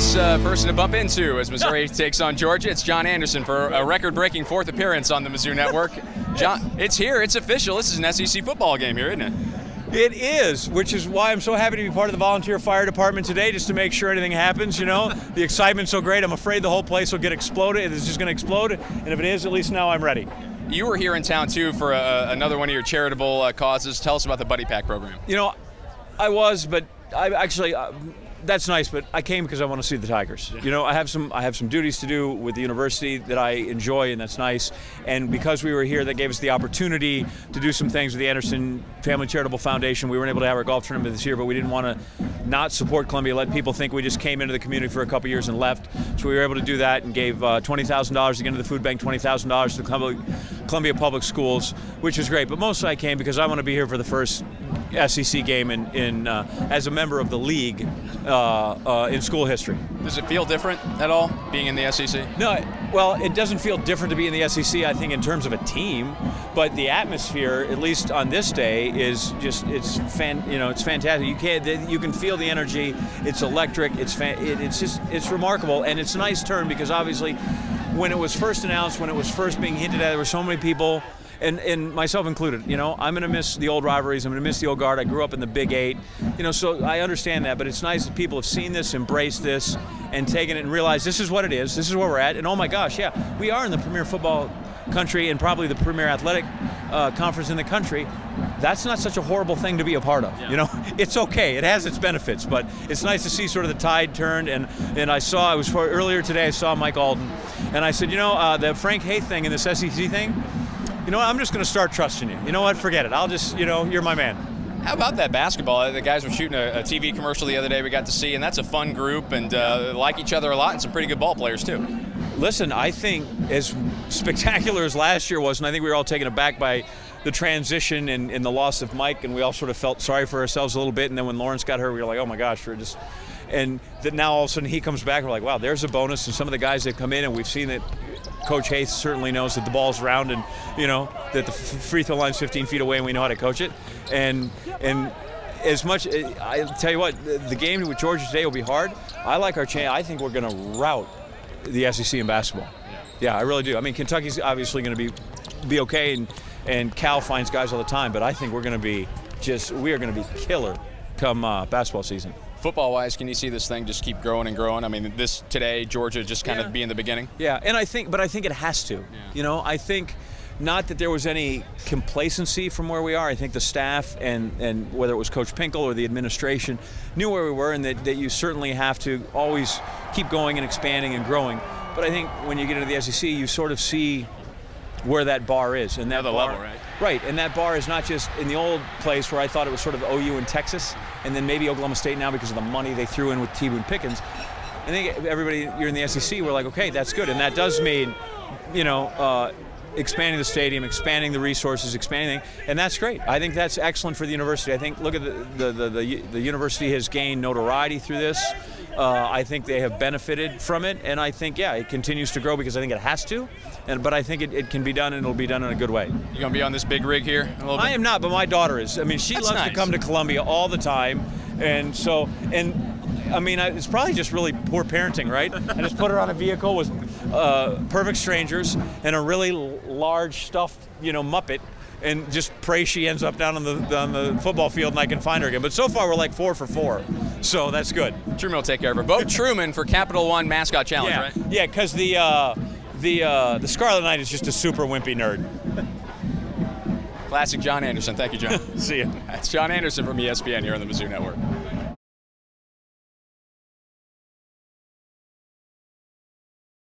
nice person to bump into as Missouri takes on Georgia. It's John Anderson for a record-breaking 4th appearance on the Mizzou Network. John, it's here. It's official. This is an SEC football game here, isn't it? It is, which is why I'm so happy to be part of the volunteer fire department today, just to make sure anything happens, you know. The excitement's so great, I'm afraid the whole place will get exploded. It's just going to explode, and if it is, at least now I'm ready. You were here in town, too, for another one of your charitable causes. Tell us about the Buddy Pack program. You know, I was, but I actually... that's nice, but I came because I want to see the Tigers. You know, I have some duties to do with the university that I enjoy, and that's nice. And because we were here, that gave us the opportunity to do some things with the Anderson Family Charitable Foundation. We weren't able to have our golf tournament this year, but we didn't want to not support Columbia, let people think we just came into the community for a couple years and left. So we were able to do that and gave $20,000 again to the food bank, $20,000 to the Columbia Public Schools, which was great. But mostly I came because I want to be here for the first SEC game in as a member of the league in school history. Does it feel different at all, being in the SEC? No, well, it doesn't feel different to be in the SEC, I think, in terms of a team, but the atmosphere, at least on this day, is just it's fantastic. You can feel the energy. It's electric. It's remarkable, and it's a nice turn because obviously, when it was first announced, when it was first being hinted at, there were so many people. And myself included, you know, I'm going to miss the old rivalries. I'm going to miss the old guard. I grew up in the Big 8, you know, so I understand that. But it's nice that people have seen this, embraced this, and taken it and realized this is what it is. This is where we're at. And oh my gosh, yeah, we are in the premier football country and probably the premier athletic conference in the country. That's not such a horrible thing to be a part of. Yeah. You know, it's okay. It has its benefits, but it's nice to see sort of the tide turned. And earlier today I saw Mike Alden, and I said, you know, the Frank Haith thing and this SEC thing. You know what, I'm just going to start trusting you. You know what, forget it. I'll just, you know, you're my man. How about that basketball? The guys were shooting a TV commercial the other day we got to see, and that's a fun group and like each other a lot, and some pretty good ball players, too. Listen, I think as spectacular as last year was, and I think we were all taken aback by the transition and the loss of Mike, and we all sort of felt sorry for ourselves a little bit, and then when Lawrence got hurt, we were like, oh my gosh, we're just... And that now all of a sudden he comes back, we're like, wow, there's a bonus, and some of the guys that come in, and we've seen that Coach Haith certainly knows that the ball's round and, you know, that the free throw line's 15 feet away and we know how to coach it. And as much, I tell you what, the game with Georgia today will be hard. I like our chance. I think we're going to rout the SEC in basketball. Yeah, I really do. I mean, Kentucky's obviously going to be okay, and Cal finds guys all the time, but I think we are going to be killer come basketball season. Football-wise, can you see this thing just keep growing and growing? I mean, this today, Georgia just kind of being the beginning? Yeah, and I think it has to. Yeah. You know, I think not that there was any complacency from where we are. I think the staff and whether it was Coach Pinkel or the administration knew where we were, and that you certainly have to always keep going and expanding and growing. But I think when you get into the SEC, you sort of see where that bar is. And that the level, right? Right, and that bar is not just in the old place where I thought it was sort of OU in Texas, and then maybe Oklahoma State now because of the money they threw in with T. Boone Pickens. I think everybody, you're in the SEC, we're like, okay, that's good. And that does mean, you know, expanding the stadium, expanding the resources, expanding, and that's great. I think that's excellent for the university. I think, look at the university has gained notoriety through this. I think they have benefited from it, and I think, yeah, it continues to grow because I think it has to. But I think it can be done, and it'll be done in a good way. You gonna be on this big rig here a little bit? I am not, but my daughter is. I mean, she loves to come to Columbia all the time, and so, I mean, it's probably just really poor parenting, right? I just put her on a vehicle with perfect strangers and a really large stuffed, you know, Muppet, and just pray she ends up down on the football field and I can find her again. But so far we're like 4 for 4, so that's good. Truman will take care of her. Vote Truman for Capital One Mascot Challenge, right? Yeah, because the Scarlet Knight is just a super wimpy nerd. Classic John Anderson. Thank you, John. See you. That's John Anderson from ESPN here on the Mizzou Network.